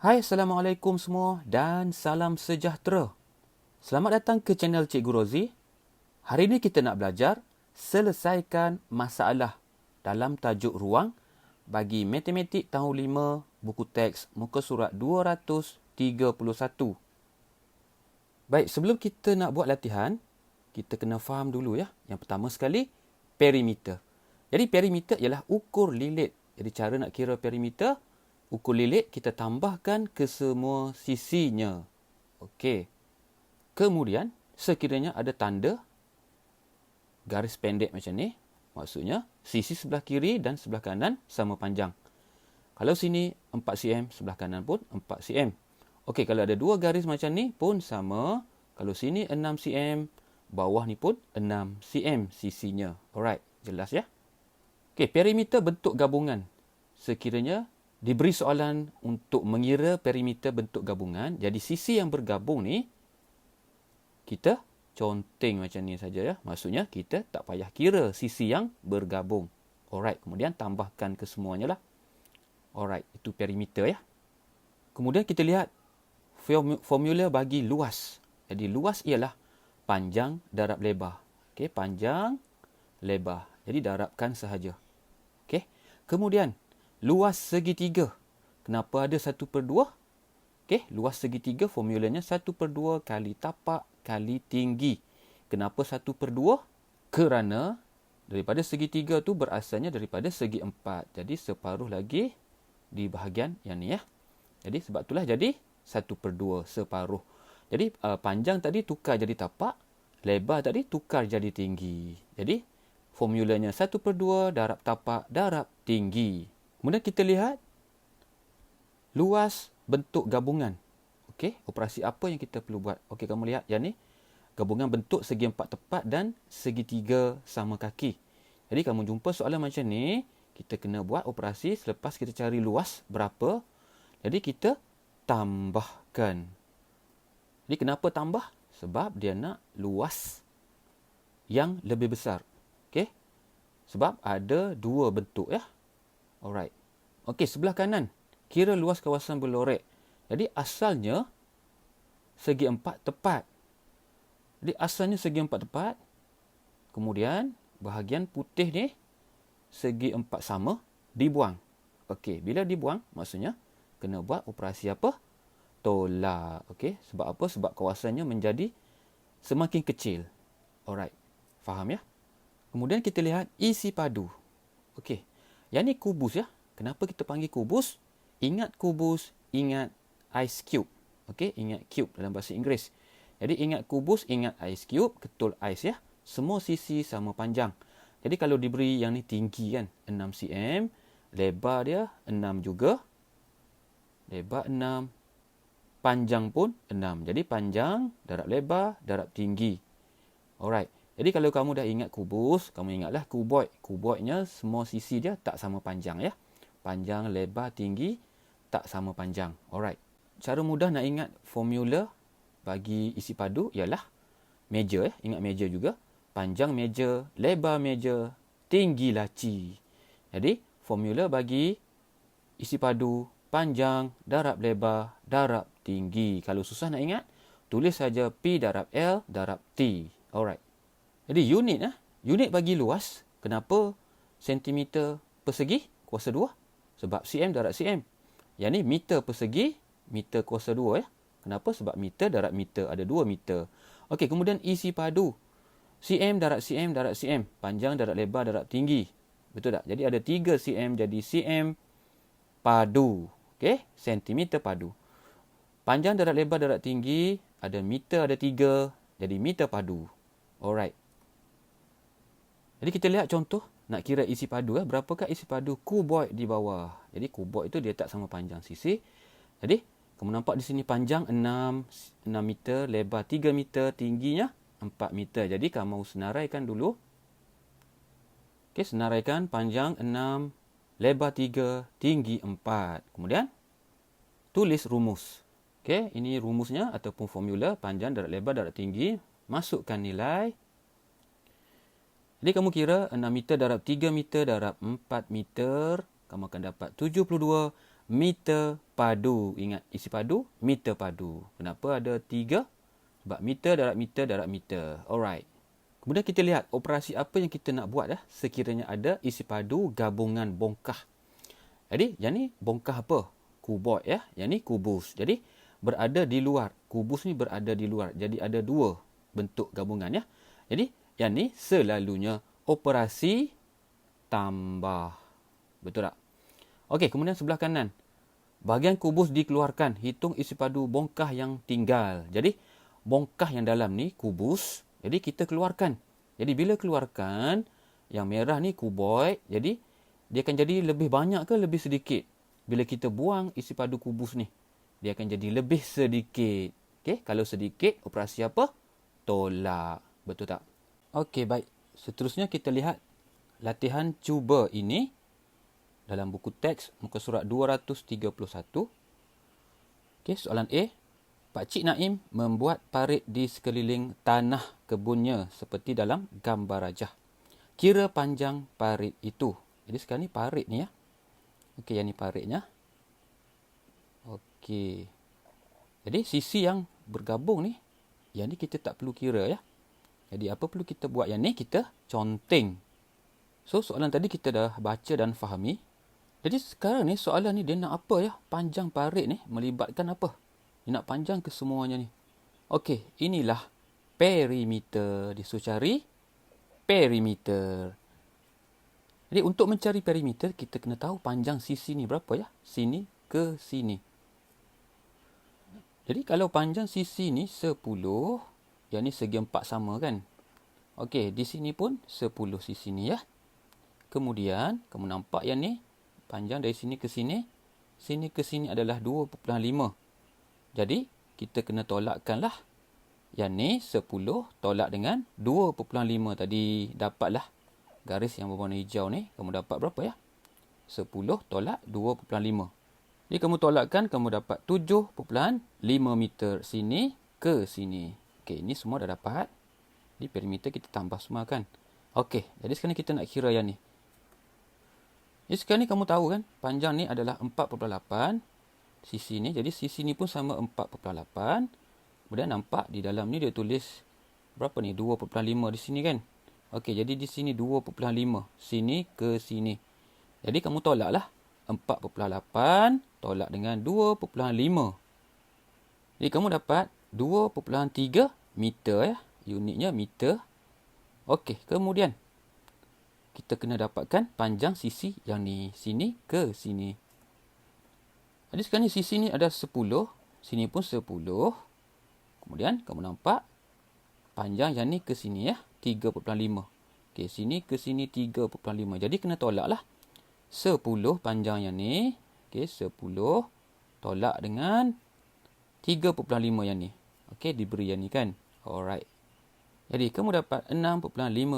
Hai, Assalamualaikum semua dan salam sejahtera. Selamat datang ke channel Cikgu Rozi. Hari ini kita nak belajar selesaikan masalah dalam tajuk ruang bagi Matematik tahun 5, buku teks muka surat 231. Baik, sebelum kita nak buat latihan, kita kena faham dulu ya. Yang pertama sekali, perimeter. Jadi perimeter ialah ukur lilit. Jadi cara nak kira perimeter, ukur lilit kita tambahkan ke semua sisinya. Okey. Kemudian, sekiranya ada tanda garis pendek macam ni, maksudnya sisi sebelah kiri dan sebelah kanan sama panjang. Kalau sini 4 cm, sebelah kanan pun 4 cm. Okey, kalau ada dua garis macam ni pun sama. Kalau sini 6 cm, bawah ni pun 6 cm sisinya. Alright, jelas ya? Okey, perimeter bentuk gabungan. Sekiranya diberi soalan untuk mengira perimeter bentuk gabungan, jadi sisi yang bergabung ni, kita conteng macam ni saja ya. Maksudnya kita tak payah kira sisi yang bergabung. Alright, kemudian tambahkan ke semuanya lah. Alright, itu perimeter ya. Kemudian kita lihat formula bagi luas. Jadi luas ialah panjang darab lebar. Okey, panjang, lebar. Jadi darabkan sahaja. Okey. Kemudian luas segitiga. Kenapa ada 1/2? Okey, luas segitiga formulanya 1/2 kali tapak kali tinggi. Kenapa 1/2? Kerana daripada segitiga tu berasalnya daripada segi 4. Jadi separuh lagi di bahagian yang ni ya. Jadi sebab itulah jadi 1/2 separuh. Jadi panjang tadi tukar jadi tapak, lebar tadi tukar jadi tinggi. Jadi formulanya 1/2 darab tapak darab tinggi. Kemudian kita lihat luas bentuk gabungan. Okey, operasi apa yang kita perlu buat? Okey, kamu lihat yang ni. Gabungan bentuk segi 4 tepat dan segitiga sama kaki. Jadi kamu jumpa soalan macam ni, kita kena buat operasi selepas kita cari luas berapa. Jadi kita tambahkan. Jadi kenapa tambah? Sebab dia nak luas yang lebih besar. Okey? Sebab ada dua bentuk ya. Alright. Okey, sebelah kanan. Kira luas kawasan berlorek. Jadi asalnya segi 4 tepat. Jadi asalnya segi 4 tepat. Kemudian bahagian putih ni segi 4 sama dibuang. Okey, bila dibuang maksudnya kena buat operasi apa? Tolak. Okey, sebab apa? Sebab kawasannya menjadi semakin kecil. Alright. Faham ya? Kemudian kita lihat isi padu. Okey. Yang ni kubus ya. Kenapa kita panggil kubus? Ingat kubus, ingat ice cube. Okey, ingat cube dalam bahasa Inggeris. Jadi ingat kubus, ingat ice cube, ketul ais ya. Semua sisi sama panjang. Jadi kalau diberi yang ni tinggi kan, 6 cm, lebar dia 6 juga. Lebar 6, panjang pun 6. Jadi panjang darab lebar darab tinggi. Alright. Jadi kalau kamu dah ingat kubus, kamu ingatlah kuboid. Kuboidnya semua sisi dia tak sama panjang ya. Panjang, lebar, tinggi tak sama panjang. Alright. Cara mudah nak ingat formula bagi isi padu ialah meja ya. Ingat meja juga. Panjang meja, lebar meja, tinggi laci. Jadi formula bagi isi padu panjang darab lebar darab tinggi. Kalau susah nak ingat, tulis saja P darab L darab T. Alright. Jadi unit unit bagi luas. Kenapa sentimeter persegi kuasa 2? Sebab cm darab cm. Yang ni meter persegi, meter kuasa 2 ya. Kenapa? Sebab meter darab meter. Ada 2 meter. Okey, kemudian isi padu. cm darab cm darab cm. Panjang darab lebar darab tinggi. Betul tak? Jadi ada 3 cm jadi cm padu. Okey, sentimeter padu. Panjang darab lebar darab tinggi. Ada meter, ada 3. Jadi meter padu. Alright. Jadi kita lihat contoh. Nak kira isi padu. Berapakah isi padu kuboid di bawah? Jadi kuboid itu dia tak sama panjang sisi. Jadi kamu nampak di sini panjang 6 meter, lebar 3 meter, tingginya 4 meter. Jadi kamu senaraikan dulu. Okey, senaraikan panjang 6, lebar 3, tinggi 4. Kemudian tulis rumus. Okey, ini rumusnya ataupun formula panjang darab lebar darab tinggi. Masukkan nilai. Jadi kamu kira 6 meter darab 3 meter darab 4 meter. Kamu akan dapat 72 meter padu. Ingat, isi padu, meter padu. Kenapa ada 3? Sebab meter darab meter darab meter. Alright. Kemudian kita lihat operasi apa yang kita nak buat sekiranya ada isi padu gabungan bongkah. Jadi, yang ni bongkah apa? Kuboid ya. Yang ni kubus. Jadi, berada di luar. Kubus ni berada di luar. Jadi, ada 2 bentuk gabungan ya. Jadi, yang ni selalunya operasi tambah. Betul tak? Okey, kemudian sebelah kanan. Bahagian kubus dikeluarkan. Hitung isi padu bongkah yang tinggal. Jadi, bongkah yang dalam ni kubus. Jadi, kita keluarkan. Jadi, bila keluarkan, yang merah ni kuboid. Jadi, dia akan jadi lebih banyak ke lebih sedikit? Bila kita buang isi padu kubus ni, dia akan jadi lebih sedikit. Okey, kalau sedikit, operasi apa? Tolak. Betul tak? Okey, baik. Seterusnya kita lihat latihan cuba ini dalam buku teks muka surat 231. Okey, soalan A. Pakcik Naim membuat parit di sekeliling tanah kebunnya seperti dalam gambar rajah. Kira panjang parit itu. Jadi sekarang ni parit ni ya. Okey, yang ni paritnya. Okey. Jadi sisi yang bergabung ni, yang ni kita tak perlu kira ya. Jadi apa perlu kita buat? Yang ni kita conteng. So soalan tadi kita dah baca dan fahami. Jadi sekarang ni soalan ni dia nak apa ya? Panjang parit ni melibatkan apa? Dia nak panjang ke semuanya ni? Okey, inilah perimeter. Disuruh cari perimeter. Jadi untuk mencari perimeter, kita kena tahu panjang sisi ni berapa ya? Sini ke sini. Jadi kalau panjang sisi ni 10, yang ni segi 4 sama kan? Okey, di sini pun 10 sisi ni ya. Kemudian, kamu nampak yang ni, panjang dari sini ke sini adalah 2.5. Jadi, kita kena tolakkanlah. Yang ni 10 tolak dengan 2.5 tadi. Dapatlah garis yang berwarna hijau ni. Kamu dapat berapa ya? 10 tolak 2.5. Jadi, kamu tolakkan, kamu dapat 7.5 meter sini ke sini. Okey, ini semua dah dapat. Jadi, perimeter kita tambah semua kan. Okey, jadi sekarang kita nak kira yang ni. Jadi, sekarang ni kamu tahu kan, panjang ni adalah 4.8. Sisi ni, jadi sisi ni pun sama 4.8. Kemudian nampak di dalam ni dia tulis berapa ni? 2.5 di sini kan? Okey, jadi di sini 2.5. Sini ke sini. Jadi kamu tolaklah. 4.8 tolak dengan 2.5. Jadi kamu dapat 2.3 meter ya. Unitnya meter. Okey, kemudian kita kena dapatkan panjang sisi yang ni. Sini ke sini. Jadi sekarang ni sisi ni ada 10. Sini pun 10. Kemudian kamu nampak panjang yang ni ke sini ya. 3.5. Okey, sini ke sini 3.5. Jadi kena tolaklah. 10 panjang yang ni. Okey, 10 tolak dengan 3.5 yang ni. Okey, diberi yang ni kan. Alright. Jadi kamu dapat 6.5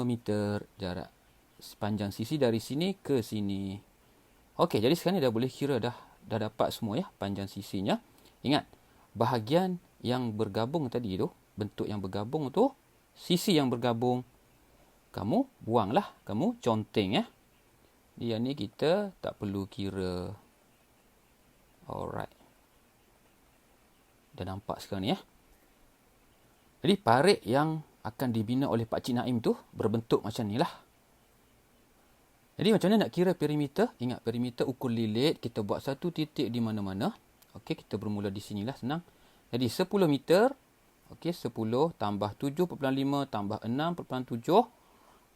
meter jarak sepanjang sisi dari sini ke sini. Okey, jadi sekarang ni dah boleh kira dah dapat semua ya panjang sisinya. Ingat, bahagian yang bergabung tadi tu, bentuk yang bergabung tu, sisi yang bergabung, kamu buanglah, kamu conteng ya. Yang ni kita tak perlu kira. Alright. Dah nampak sekarang ni ya. Jadi parit yang akan dibina oleh Pakcik Naim tu berbentuk macam ni lah. Jadi macam mana nak kira perimeter? Ingat perimeter ukur lilit. Kita buat satu titik di mana-mana. Okey, kita bermula di sinilah, senang. Jadi 10 meter. Okey, 10 tambah 7.5 tambah 6.7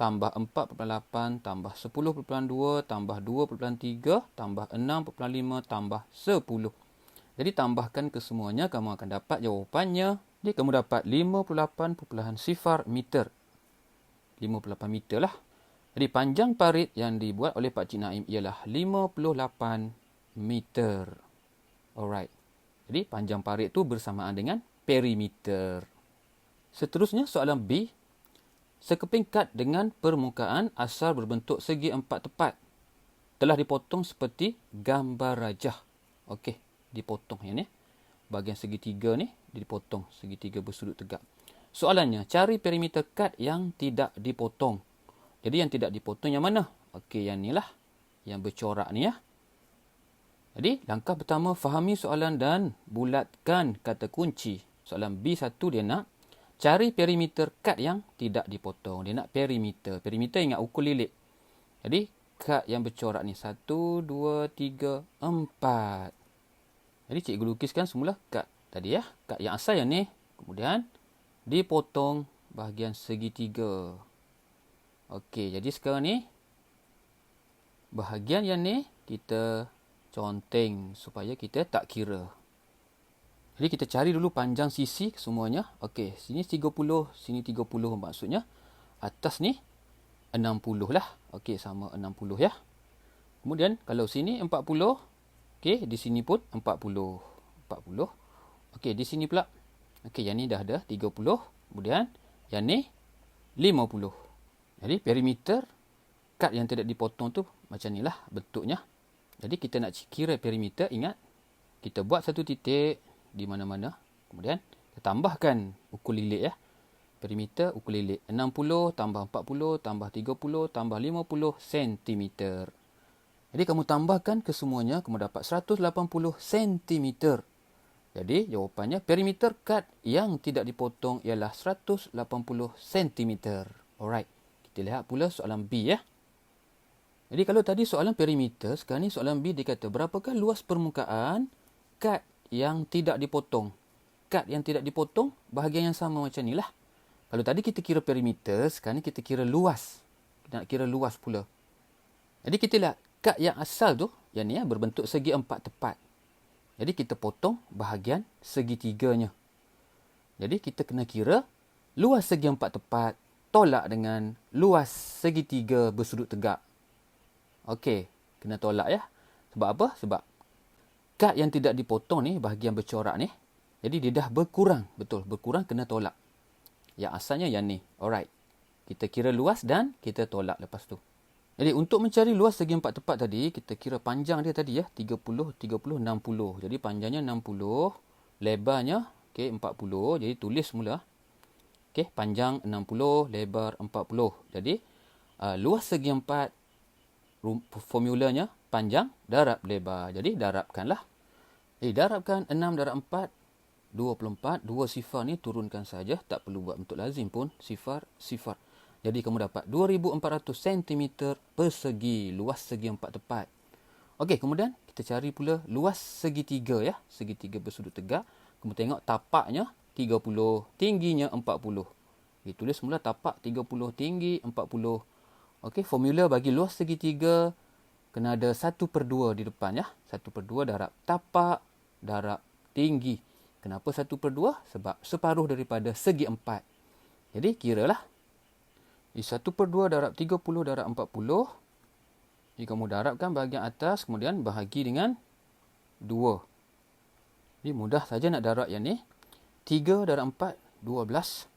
tambah 4.8 tambah 10.2 tambah 2.3 tambah 6.5 tambah 10. Jadi tambahkan kesemuanya, kamu akan dapat jawapannya. Jadi kamu dapat 58.0 meter. 58 meter lah. Jadi panjang parit yang dibuat oleh Pakcik Naim ialah 58 meter. Alright. Jadi panjang parit tu bersamaan dengan perimeter. Seterusnya soalan B. Sekeping kad dengan permukaan asal berbentuk segi 4 tepat. Telah dipotong seperti gambar rajah. Okey, dipotong yang ni. Bahagian segitiga ni dipotong, segitiga bersudut tegak. Soalannya, cari perimeter kad yang tidak dipotong. Jadi yang tidak dipotong yang mana? Okey, yang ni lah. Yang bercorak ni ya. Jadi, langkah pertama, fahami soalan dan bulatkan kata kunci. Soalan B1 dia nak cari perimeter kad yang tidak dipotong. Dia nak perimeter. Perimeter ingat ukur lilit. Jadi, kad yang bercorak ni 1, 2, 3, 4. Jadi, cikgu lukiskan semula kad tadi ya. Kad yang asal yang ni. Kemudian, dipotong bahagian segitiga. Okey, jadi sekarang ni, bahagian yang ni kita conteng supaya kita tak kira. Jadi kita cari dulu panjang sisi semuanya. Okey, sini 30, sini 30 maksudnya. Atas ni 60 lah. Okey, sama 60 ya. Kemudian kalau sini 40. Okey, di sini pun 40. 40. Okey, di sini pula. Okey, yang ni dah ada 30. Kemudian yang ni 50. Jadi perimeter kad yang tidak dipotong tu macam ni lah bentuknya. Jadi kita nak kira perimeter, ingat kita buat satu titik di mana-mana. Kemudian kita tambahkan ukur lilit ya. Perimeter ukur lilit 60 tambah 40 tambah 30 tambah 50 cm. Jadi kamu tambahkan ke semuanya, kamu dapat 180 cm. Jadi jawapannya perimeter kad yang tidak dipotong ialah 180 cm. Alright. Kita lihat pula soalan B ya. Jadi kalau tadi soalan perimeter, sekarang ni soalan B dia kata berapakah luas permukaan kad yang tidak dipotong. Kad yang tidak dipotong bahagian yang sama macam ni lah. Kalau tadi kita kira perimeter, sekarang ni kita kira luas. Kita nak kira luas pula. Jadi kita lihat kad yang asal tu, yang ni ya, berbentuk segi empat tepat. Jadi kita potong bahagian segitiganya. Jadi kita kena kira luas segi empat tepat tolak dengan luas segitiga bersudut tegak. Okey, kena tolak ya. Sebab apa? Sebab kad yang tidak dipotong ni, bahagian bercorak ni, jadi dia dah berkurang. Betul, berkurang kena tolak. Yang asalnya yang ni. Alright. Kita kira luas dan kita tolak lepas tu. Jadi untuk mencari luas segi empat tepat tadi, kita kira panjang dia tadi ya. 30, 30, 60. Jadi panjangnya 60. Lebarnya 40. Jadi tulis semula. Panjang 60, lebar 40. Jadi luas segi empat, formulanya panjang darab lebar. Jadi darabkanlah. Darabkan 6 darab 4, 24. 2 sifar ni turunkan saja. Tak perlu buat bentuk lazim pun. Sifar, sifar. Jadi kamu dapat 2400 cm persegi. Luas segi empat tepat. Okey, kemudian kita cari pula luas segitiga ya. Segitiga bersudut tegak. Kamu tengok tapaknya 30, tingginya 40. Tulis semula tapak 30, tinggi 40. Okey, formula bagi luas segitiga kena ada 1/2 di depan ya. 1/2 darab tapak darab tinggi. Kenapa 1/2? Sebab separuh daripada segi 4. Jadi kiralah. 1/2 darab 30 darab 40. Jadi kamu darabkan bahagian atas, kemudian bahagi dengan 2. Jadi mudah saja nak darab yang ni. 3 darab 4, 12.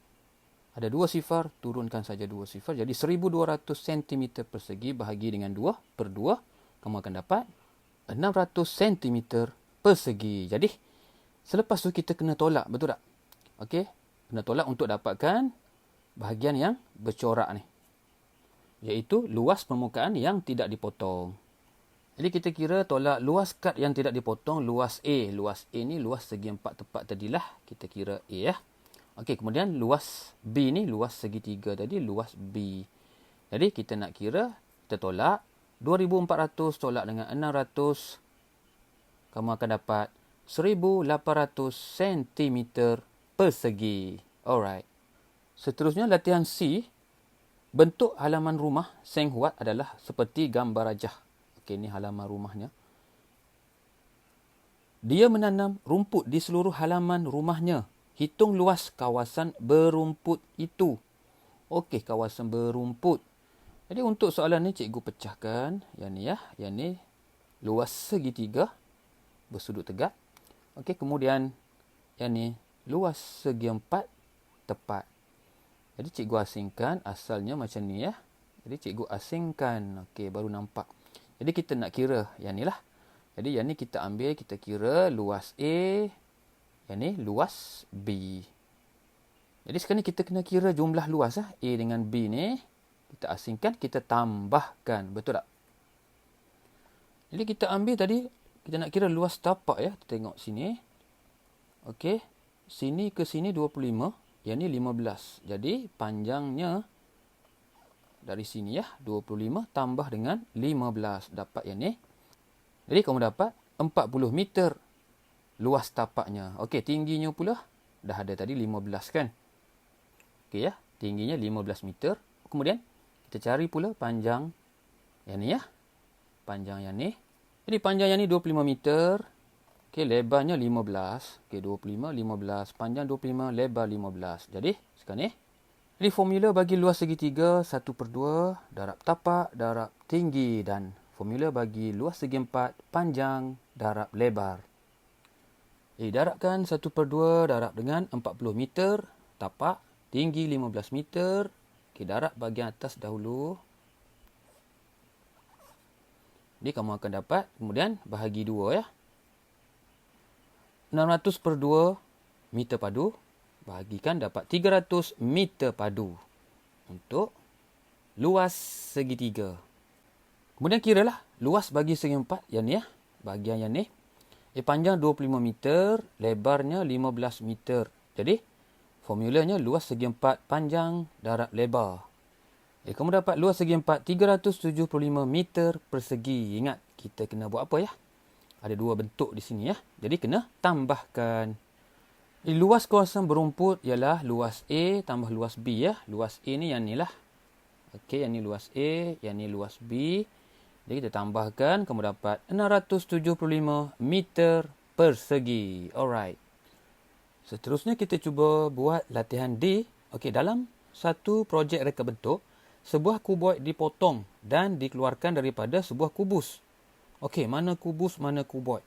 Ada 2 sifar, turunkan saja 2 sifar. Jadi 1200 cm persegi bahagi dengan 2/2. Kamu akan dapat 600 cm persegi. Jadi, selepas tu kita kena tolak, betul tak? Okey, kena tolak untuk dapatkan bahagian yang bercorak ni. Iaitu luas permukaan yang tidak dipotong. Jadi kita kira tolak luas kad yang tidak dipotong, luas A. Luas A ni luas segi empat tepat tadilah. Kita kira A ya. Okey, kemudian luas B ni, luas segitiga tadi, luas B. Jadi kita nak kira, kita tolak. 2400 tolak dengan 600. Kamu akan dapat 1800 cm persegi. Alright. Seterusnya latihan C. Bentuk halaman rumah Seng Huat adalah seperti gambar rajah. Okey, ni halaman rumahnya. Dia menanam rumput di seluruh halaman rumahnya. Hitung luas kawasan berumput itu. Okey, kawasan berumput. Jadi untuk soalan ni cikgu pecahkan. Yang ni ya. Yang ni luas segitiga bersudut tegak. Okey, kemudian yang ni luas segi empat tepat. Jadi cikgu asingkan. Asalnya macam ni ya. Jadi cikgu asingkan. Okey, baru nampak. Jadi kita nak kira yang ni lah. Jadi yang ni kita ambil, kita kira luas A. Yang ni luas B. Jadi sekarang ni kita kena kira jumlah luas lah. A dengan B ni. Kita asingkan, kita tambahkan. Betul tak? Jadi kita ambil tadi kita nak kira luas tapak ya. Kita tengok sini. Okey. Sini ke sini 25. Yang ni 15. Jadi panjangnya dari sini ya. 25 tambah dengan 15. Dapat yang ni. Jadi kamu dapat 40 meter luas tapaknya. Okey, tingginya pula dah ada tadi 15 kan. Okey ya. Tingginya 15 meter. Kemudian kita cari pula panjang yang ni ya. Panjang yang ni. Jadi panjang yang ni 25 meter. Okey, lebarnya 15. Okey, 25, 15. Panjang 25, lebar 15. Jadi, sekarang ni. Jadi, formula bagi luas segitiga 1/2 darab tapak, darab tinggi. Dan formula bagi luas segi 4, panjang, darab lebar. Jadi, darabkan 1/2 darab dengan 40 meter. Tapak, tinggi 15 meter. Okey, darab bahagian atas dahulu. Jadi, kamu akan dapat, kemudian bahagi 2 ya. 600/2 meter padu. Bahagikan dapat 300 meter padu. Untuk luas segitiga. Kemudian kiralah luas bagi segi 4. Yang ni ya. Bahagian yang ni. Panjang 25 meter. Lebarnya 15 meter. Jadi, formulanya luas segi 4 panjang darab lebar. Kamu dapat luas segi 4 375 meter persegi. Ingat, kita kena buat apa ya? Ada 2 bentuk di sini ya. Jadi kena tambahkan. Luas kawasan berumput ialah luas A tambah luas B ya. Luas A ni yang ni lah. Okey, yang ni luas A, yang ni luas B. Jadi kita tambahkan, kamu dapat 675 meter persegi. Alright. Seterusnya kita cuba buat latihan D. Okey, dalam satu projek reka bentuk, sebuah kuboid dipotong dan dikeluarkan daripada sebuah kubus. Okey, mana kubus, mana kuboid?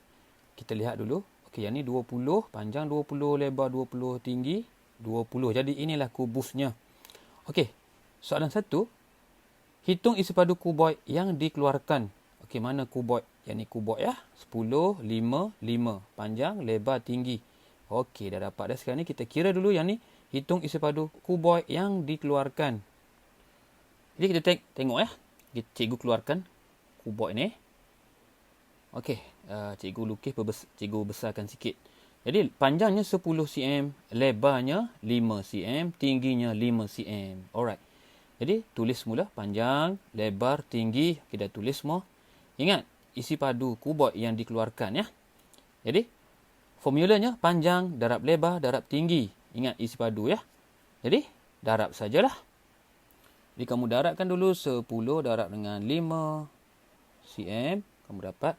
Kita lihat dulu. Okey, yang ni 20, panjang 20, lebar 20, tinggi 20. Jadi inilah kubusnya. Okey, soalan 1. Hitung isi padu kuboid yang dikeluarkan. Okey, mana kuboid? Yang ni kuboid ya. 10, 5, 5. Panjang, lebar, tinggi. Okey, dah dapat dah. Sekarang ni kita kira dulu yang ni. Hitung isi padu kuboid yang dikeluarkan. Jadi kita tengok ya. Cikgu keluarkan kuboid ni. Okey, cikgu lukis, cikgu besarkan sikit. Jadi panjangnya 10 cm, lebarnya 5 cm, tingginya 5 cm. Alright. Jadi tulis semula panjang, lebar, tinggi. Kita tulis semua. Ingat, isi padu kuboid yang dikeluarkan ya. Jadi formulanya panjang darab lebar darab tinggi. Ingat isi padu ya. Jadi darab sajalah. Jadi kamu darabkan dulu 10 darab dengan 5 cm. Kamu dapat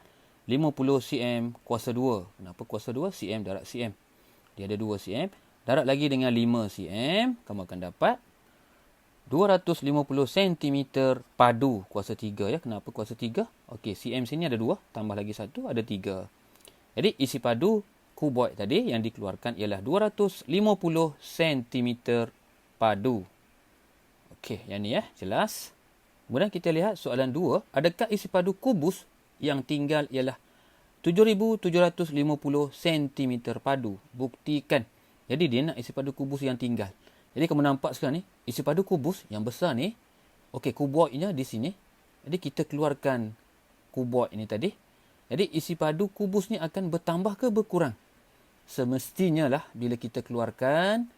50 cm kuasa 2. Kenapa kuasa 2? Cm darab cm. Dia ada 2 cm. Darab lagi dengan 5 cm. Kamu akan dapat 250 cm padu kuasa 3 ya. Kenapa kuasa 3? Okey, cm sini ada 2. Tambah lagi 1 ada 3. Jadi isi padu kuboid tadi yang dikeluarkan ialah 250 cm padu. Okey, yang ni ya. Jelas. Kemudian kita lihat soalan 2. Adakah isi padu kubus yang tinggal ialah 7,750 cm padu. Buktikan. Jadi dia nak isi padu kubus yang tinggal. Jadi kamu nampak sekarang ni, isi padu kubus yang besar ni, okey, kuboidnya di sini. Jadi kita keluarkan kuboid ini tadi. Jadi isi padu kubus ni akan bertambah ke berkurang? Semestinya lah bila kita keluarkan,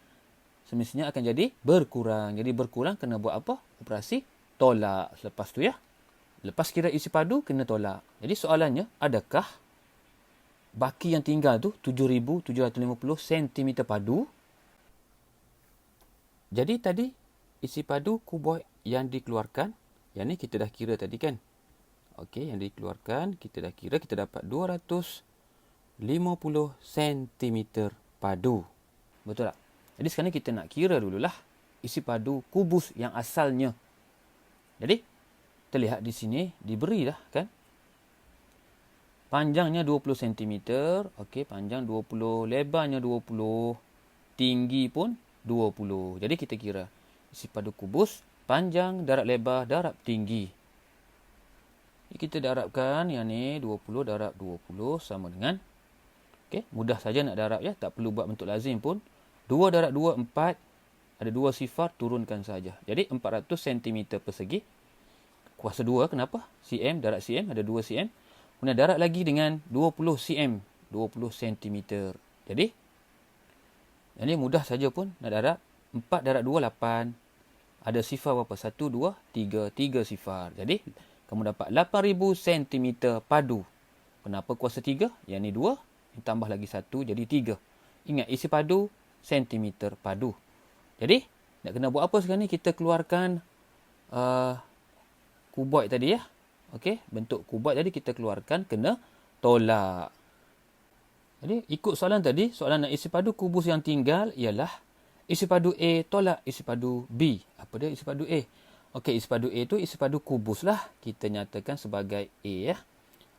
semestinya akan jadi berkurang. Jadi berkurang kena buat apa? Operasi tolak. Selepas tu ya. Lepas kira isi padu, kena tolak. Jadi soalannya, adakah baki yang tinggal tu 7,750 cm padu? Jadi tadi, isi padu kuboid yang dikeluarkan, yang ni kita dah kira tadi kan? Okey, yang dikeluarkan, kita dah kira, kita dapat 250 cm padu. Betul tak? Jadi sekarang ni kita nak kira dululah isi padu kubus yang asalnya. Jadi, kita lihat di sini, diberi dah kan. Panjangnya 20 cm. Okey, panjang 20. Lebarnya 20. Tinggi pun 20. Jadi kita kira isi padu kubus, panjang, darab lebar, darab tinggi. Kita darabkan yang ni 20 darab 20 sama dengan. Okey, mudah saja nak darab ya. Tak perlu buat bentuk lazim pun. 2 darab 2, 4. Ada 2 sifar, turunkan saja. Jadi 400 cm persegi. Kuasa 2, kenapa? Cm darab cm, ada 2 cm. Kemudian darat lagi dengan 20 cm, 20 cm. Jadi ini mudah saja pun nak darat. 4 darat 2, 8. Ada sifar berapa? 1, 2, 3. 3 sifar. Jadi kamu dapat 8000 cm padu. Kenapa kuasa 3? Yang ni 2. Tambah lagi 1 jadi 3. Ingat isi padu cm padu. Jadi nak kena buat apa sekarang ni? Kita keluarkan kuboid tadi ya. Okey, bentuk kuboid tadi kita keluarkan, kena tolak. Jadi ikut soalan tadi, soalan nak isi padu kubus yang tinggal ialah isi padu A tolak isi padu B. Apa dia isi padu A? Okey, isi padu A tu isi padu kubus lah. Kita nyatakan sebagai A ya.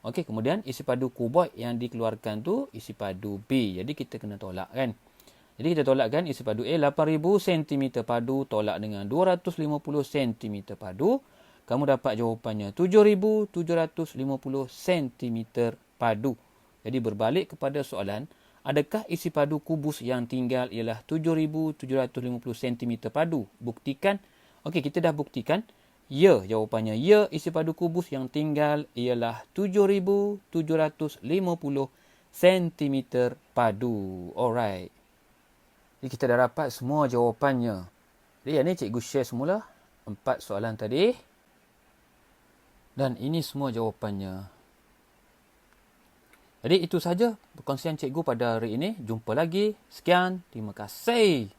Okey, kemudian isi padu kuboid yang dikeluarkan tu isi padu B. Jadi kita kena tolak kan. Jadi kita tolakkan isi padu A 8000 cm padu tolak dengan 250 cm padu. Kamu dapat jawapannya 7750 cm padu. Jadi berbalik kepada soalan, adakah isi padu kubus yang tinggal ialah 7750 cm padu? Buktikan. Okey, kita dah buktikan. Ya, jawapannya ya, isi padu kubus yang tinggal ialah 7750 cm padu. Alright. Jadi kita dah dapat semua jawapannya. Jadi yang ni cikgu share semula 4 soalan tadi. Dan ini semua jawapannya. Jadi itu saja perkongsian cikgu pada hari ini. Jumpa lagi. Sekian. Terima kasih.